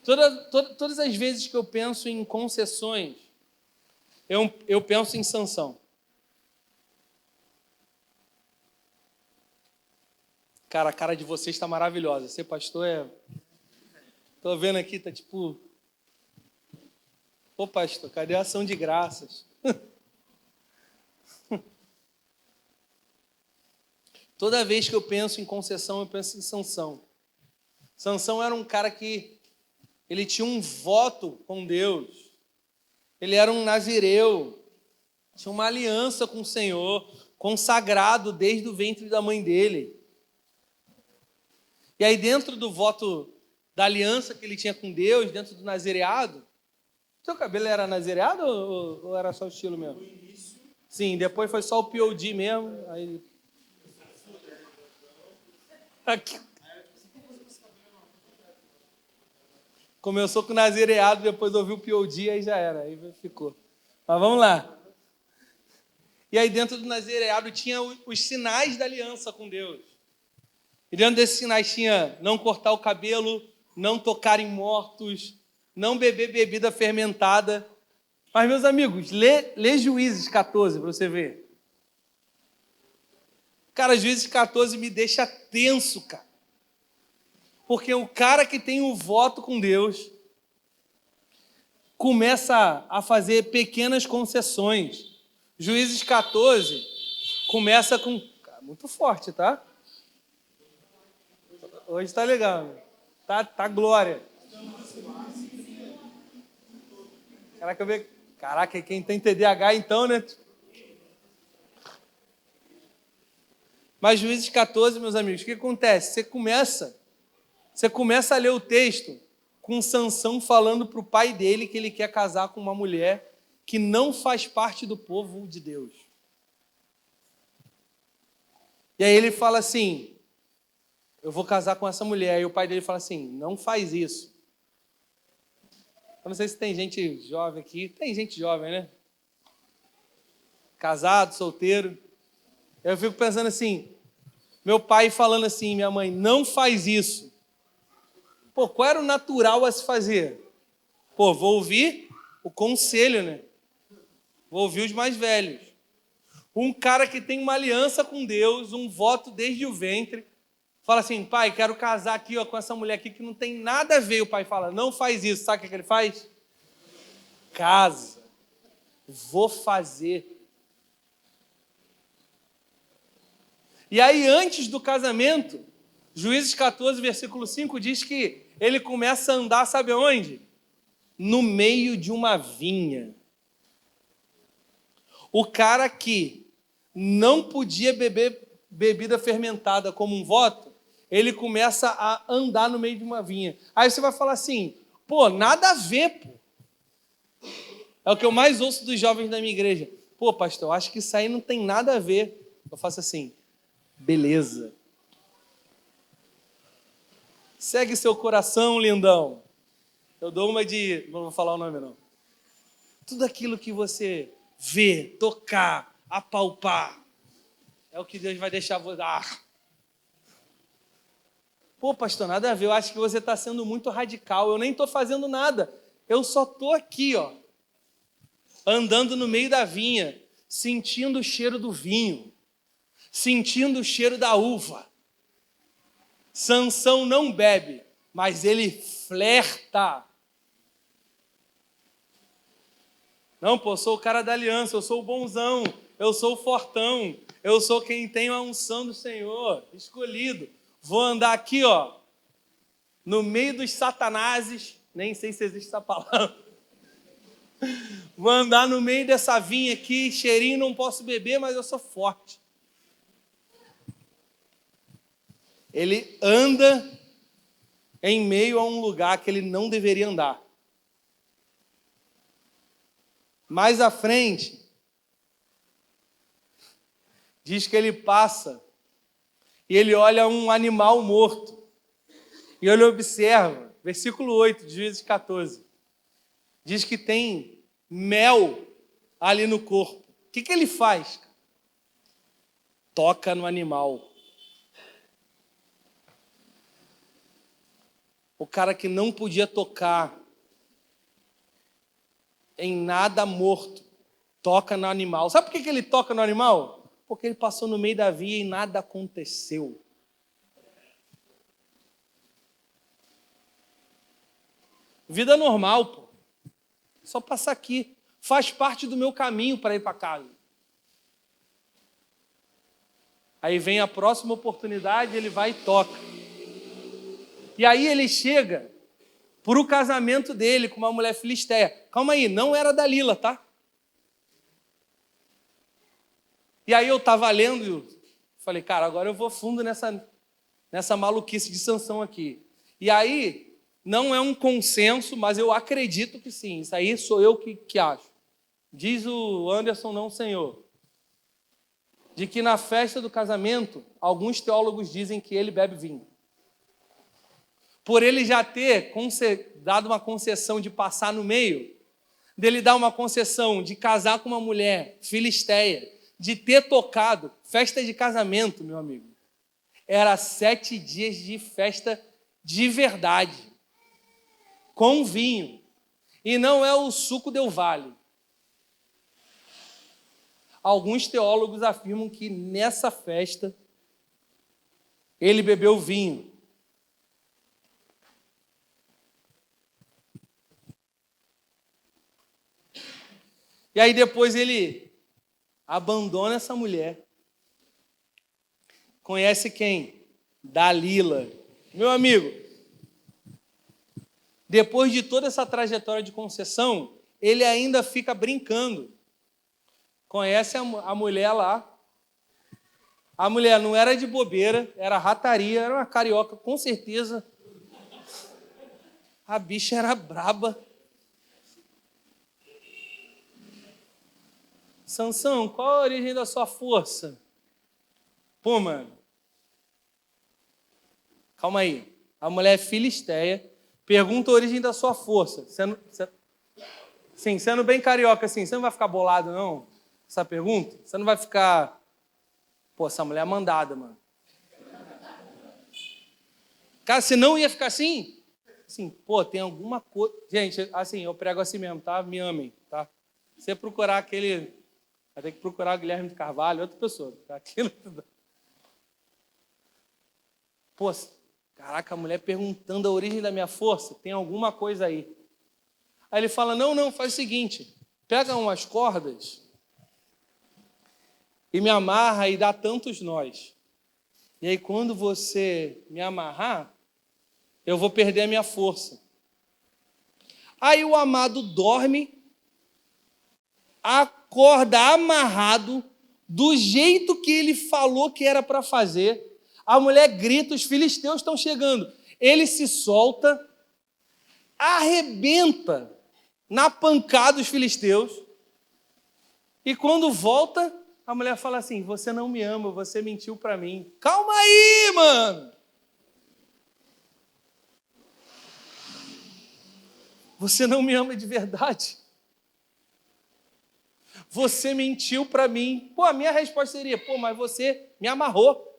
Todas as vezes que eu penso em concessões, eu penso em Sansão. Cara, a cara de vocês está maravilhosa. Ser pastor é... Estou vendo aqui, tá tipo... Ô pastor, cadê a ação de graças? Toda vez que eu penso em concessão, eu penso em Sansão. Sansão era um cara que... Ele tinha um voto com Deus. Ele era um nazireu. Tinha uma aliança com o Senhor, consagrado desde o ventre da mãe dele. E aí, dentro do voto da aliança que ele tinha com Deus, dentro do nazireado, seu cabelo era nazireado ou era só o estilo mesmo? Sim, depois foi só o POD mesmo. Aí... Aqui. Começou com o nazireado, depois ouviu o POD, aí já era, aí ficou. Mas vamos lá. E aí dentro do nazireado tinha os sinais da aliança com Deus. E dentro desses sinais tinha não cortar o cabelo, não tocar em mortos, não beber bebida fermentada. Mas, meus amigos, lê Juízes 14 para você ver. Cara, Juízes 14 me deixa tenso, cara. Porque o cara que tem um voto com Deus começa a fazer pequenas concessões. Juízes 14 começa com... Muito forte, tá? Hoje tá legal. Tá glória. Caraca, quem tem TDAH então, né? Mas Juízes 14, meus amigos, o que acontece? Você começa a ler o texto com Sansão falando para o pai dele que ele quer casar com uma mulher que não faz parte do povo de Deus. E aí ele fala assim, eu vou casar com essa mulher. E o pai dele fala assim, não faz isso. Eu não sei se tem gente jovem aqui. Tem gente jovem, né? Casado, solteiro. Eu fico pensando assim, meu pai falando assim, minha mãe, não faz isso. Pô, qual era o natural a se fazer? Pô, vou ouvir o conselho, né? Vou ouvir os mais velhos. Um cara que tem uma aliança com Deus, um voto desde o ventre, fala assim, pai, quero casar aqui ó, com essa mulher aqui que não tem nada a ver. O pai fala, não faz isso. Sabe o que ele faz? Casa. Vou fazer. E aí, antes do casamento, Juízes 14, versículo 5, diz que ele começa a andar, sabe onde? No meio de uma vinha. O cara que não podia beber bebida fermentada como um voto, ele começa a andar no meio de uma vinha. Aí você vai falar assim, pô, nada a ver, pô. É o que eu mais ouço dos jovens da minha igreja. Pô, pastor, eu acho que isso aí não tem nada a ver. Eu faço assim, beleza. Segue seu coração, lindão. Eu dou uma de... Não vou falar o nome, não. Tudo aquilo que você vê, tocar, apalpar, é o que Deus vai deixar você... Pô, pastor, nada a ver. Eu acho que você está sendo muito radical. Eu nem estou fazendo nada. Eu só estou aqui, ó, andando no meio da vinha, sentindo o cheiro do vinho, sentindo o cheiro da uva. Sansão não bebe, mas ele flerta. Não, pô, eu sou o cara da aliança, eu sou o bonzão, eu sou o fortão, eu sou quem tem a unção do Senhor, escolhido. Vou andar aqui, ó, no meio dos satanases, nem sei se existe essa palavra. Vou andar no meio dessa vinha aqui, cheirinho não posso beber, mas eu sou forte. Ele anda em meio a um lugar que ele não deveria andar. Mais à frente, diz que ele passa e ele olha um animal morto. E ele observa, versículo 8 de Juízes 14, diz que tem mel ali no corpo. O que ele faz? Toca no animal. O cara que não podia tocar em nada morto, toca no animal. Sabe por que ele toca no animal? Porque ele passou no meio da via e nada aconteceu. Vida normal, pô. Só passar aqui. Faz parte do meu caminho para ir para casa. Aí vem a próxima oportunidade, ele vai e toca. E aí ele chega para o casamento dele com uma mulher filisteia. Calma aí, não era Dalila, tá? E aí eu estava lendo, falei, cara, agora eu vou fundo nessa maluquice de Sansão aqui. E aí, não é um consenso, mas eu acredito que sim. Isso aí sou eu que acho. Diz o Anderson, não, senhor, de que na festa do casamento, alguns teólogos dizem que ele bebe vinho. Por ele já ter dado uma concessão de passar no meio, dele dar uma concessão de casar com uma mulher filisteia, de ter tocado, festa de casamento, meu amigo, era 7 dias de festa de verdade, com vinho, e não é o suco del Vale. Alguns teólogos afirmam que nessa festa ele bebeu vinho. E aí depois ele abandona essa mulher. Conhece quem? Dalila. Meu amigo, depois de toda essa trajetória de concessão, ele ainda fica brincando. Conhece a mulher lá. A mulher não era de bobeira, era rataria, era uma carioca, com certeza. A bicha era braba. Sansão, qual a origem da sua força? Pô, mano. Calma aí. A mulher é filisteia. Pergunta a origem da sua força. Sendo bem carioca assim, você não vai ficar bolado, não? Essa pergunta? Você não vai ficar... Pô, essa mulher é mandada, mano. Cara, você não ia ficar assim? Assim, pô, tem alguma coisa... Gente, assim, eu prego assim mesmo, tá? Me amem, tá? Você procurar aquele... Vai ter que procurar o Guilherme de Carvalho, outra pessoa. Tá? Aquilo... Pô, caraca, a mulher perguntando a origem da minha força, tem alguma coisa aí. Aí ele fala, não, faz o seguinte, pega umas cordas e me amarra e dá tantos nós. E aí quando você me amarrar, eu vou perder a minha força. Aí o amado dorme, acorda amarrado, do jeito que ele falou que era para fazer. A mulher grita, os filisteus estão chegando. Ele se solta, arrebenta na pancada os filisteus. E quando volta, a mulher fala assim, você não me ama, você mentiu para mim. Calma aí, mano. Você não me ama de verdade. Você mentiu para mim. Pô, a minha resposta seria, pô, mas você me amarrou.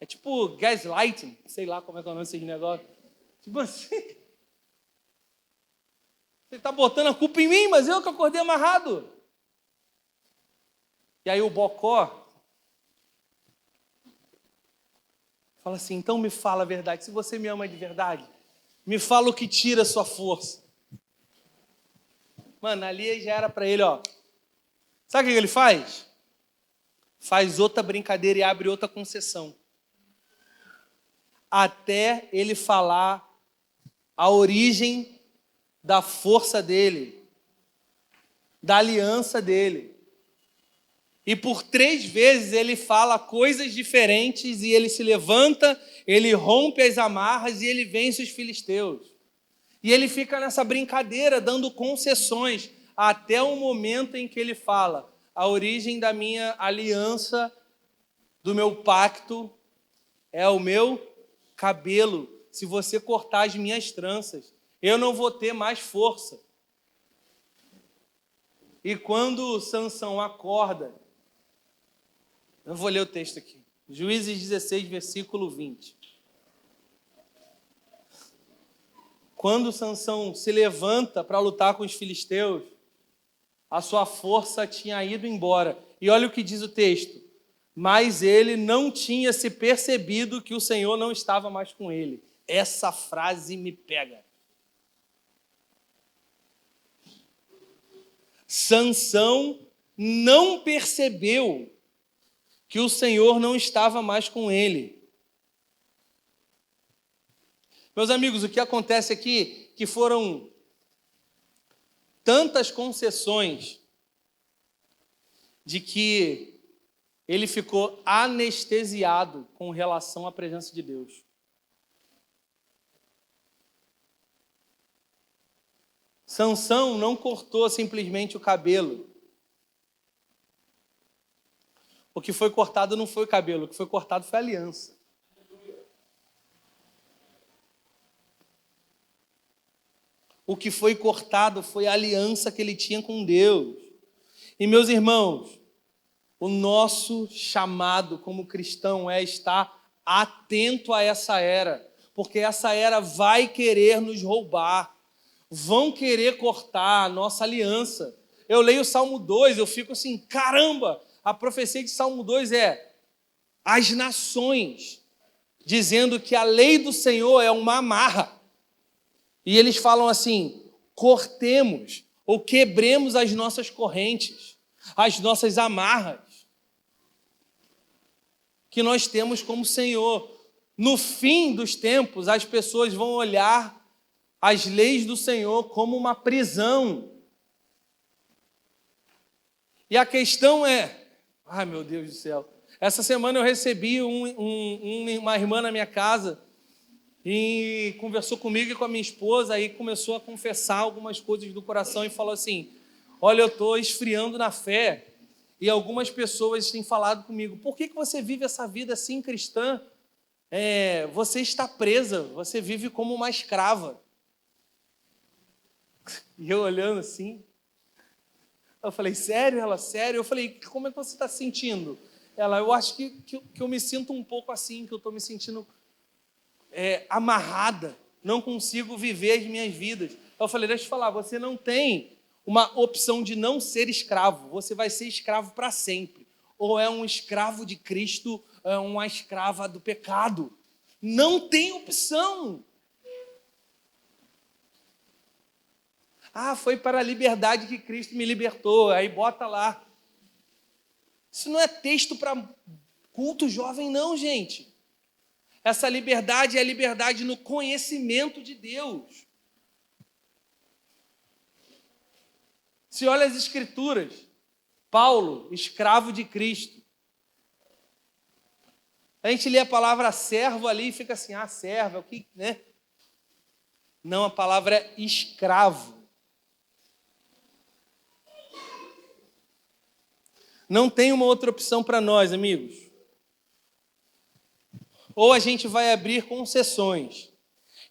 É tipo gaslighting, sei lá como é que é o nome desses negócios. Tipo assim, você está botando a culpa em mim, mas eu que acordei amarrado. E aí o Bocó fala assim, então me fala a verdade, se você me ama de verdade, me fala o que tira a sua força. Mano, ali já era para ele, ó. Sabe o que ele faz? Faz outra brincadeira e abre outra concessão. Até ele falar a origem da força dele, da aliança dele. E por 3 vezes ele fala coisas diferentes e ele se levanta, ele rompe as amarras e ele vence os filisteus. E ele fica nessa brincadeira, dando concessões, até o momento em que ele fala a origem da minha aliança, do meu pacto, é o meu cabelo. Se você cortar as minhas tranças, eu não vou ter mais força. E quando Sansão acorda, eu vou ler o texto aqui. Juízes 16, versículo 20. Quando Sansão se levanta para lutar com os filisteus, a sua força tinha ido embora. E olha o que diz o texto. Mas ele não tinha se percebido que o Senhor não estava mais com ele. Essa frase me pega. Sansão não percebeu que o Senhor não estava mais com ele. Meus amigos, o que acontece aqui é que foram tantas concessões de que ele ficou anestesiado com relação à presença de Deus. Sansão não cortou simplesmente o cabelo. O que foi cortado não foi o cabelo, o que foi cortado foi a aliança. O que foi cortado foi a aliança que ele tinha com Deus. E, meus irmãos, o nosso chamado como cristão é estar atento a essa era, porque essa era vai querer nos roubar, vão querer cortar a nossa aliança. Eu leio o Salmo 2, eu fico assim, caramba, a profecia de Salmo 2 é as nações, dizendo que a lei do Senhor é uma amarra. E eles falam assim, cortemos ou quebremos as nossas correntes, as nossas amarras que nós temos como Senhor. No fim dos tempos, as pessoas vão olhar as leis do Senhor como uma prisão. E a questão é, ai meu Deus do céu, essa semana eu recebi uma irmã na minha casa e conversou comigo e com a minha esposa, aí começou a confessar algumas coisas do coração e falou assim, olha, eu estou esfriando na fé e algumas pessoas têm falado comigo, por que você vive essa vida assim cristã? Você está presa, você vive como uma escrava. E eu olhando assim, eu falei, sério? Ela, sério? Eu falei, como é que você está se sentindo? Ela, eu acho que eu me sinto um pouco assim, que eu estou me sentindo amarrada, não consigo viver as minhas vidas. Eu falei, deixa eu falar, você não tem uma opção de não ser escravo, você vai ser escravo para sempre. Ou é um escravo de Cristo, é uma escrava do pecado. Não tem opção. Ah, foi para a liberdade que Cristo me libertou. Aí bota lá. Isso não é texto para culto jovem, não, gente. Essa liberdade é a liberdade no conhecimento de Deus. Se olha as Escrituras, Paulo, escravo de Cristo. A gente lê a palavra servo ali e fica assim, servo, é o que, né? Não, a palavra é escravo. Não tem uma outra opção para nós, amigos. Ou a gente vai abrir concessões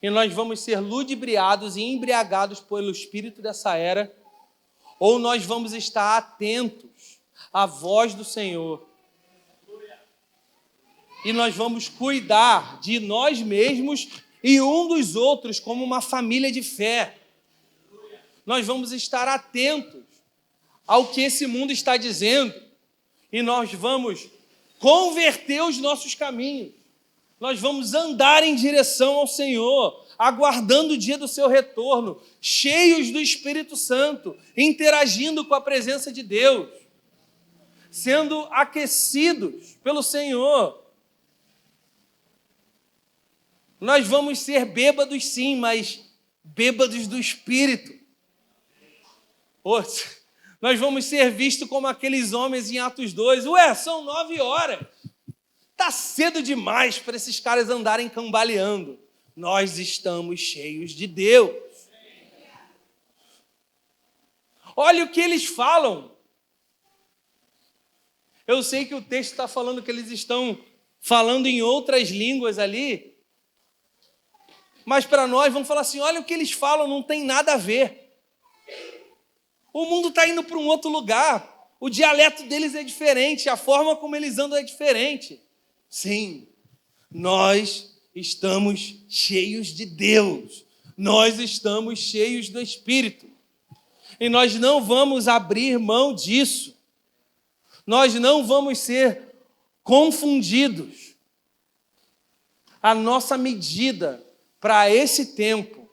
e nós vamos ser ludibriados e embriagados pelo espírito dessa era, ou nós vamos estar atentos à voz do Senhor e nós vamos cuidar de nós mesmos e um dos outros como uma família de fé. Nós vamos estar atentos ao que esse mundo está dizendo e nós vamos converter os nossos caminhos. Nós vamos andar em direção ao Senhor, aguardando o dia do seu retorno, cheios do Espírito Santo, interagindo com a presença de Deus, sendo aquecidos pelo Senhor. Nós vamos ser bêbados sim, mas bêbados do Espírito. Nós vamos ser vistos como aqueles homens em Atos 2. São 9 horas. Está cedo demais para esses caras andarem cambaleando. Nós estamos cheios de Deus. Olha o que eles falam. Eu sei que o texto está falando que eles estão falando em outras línguas ali, mas para nós vamos falar assim, olha o que eles falam, não tem nada a ver. O mundo está indo para um outro lugar. O dialeto deles é diferente, a forma como eles andam é diferente. Sim, nós estamos cheios de Deus, nós estamos cheios do Espírito, e nós não vamos abrir mão disso, nós não vamos ser confundidos. A nossa medida para esse tempo,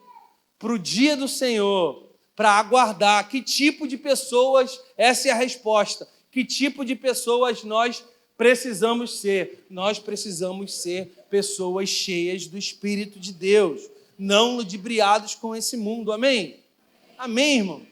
para o dia do Senhor, para aguardar que tipo de pessoas, essa é a resposta, que tipo de pessoas nós precisamos ser. Nós precisamos ser pessoas cheias do Espírito de Deus, não ludibriados com esse mundo. Amém? Amém, irmão?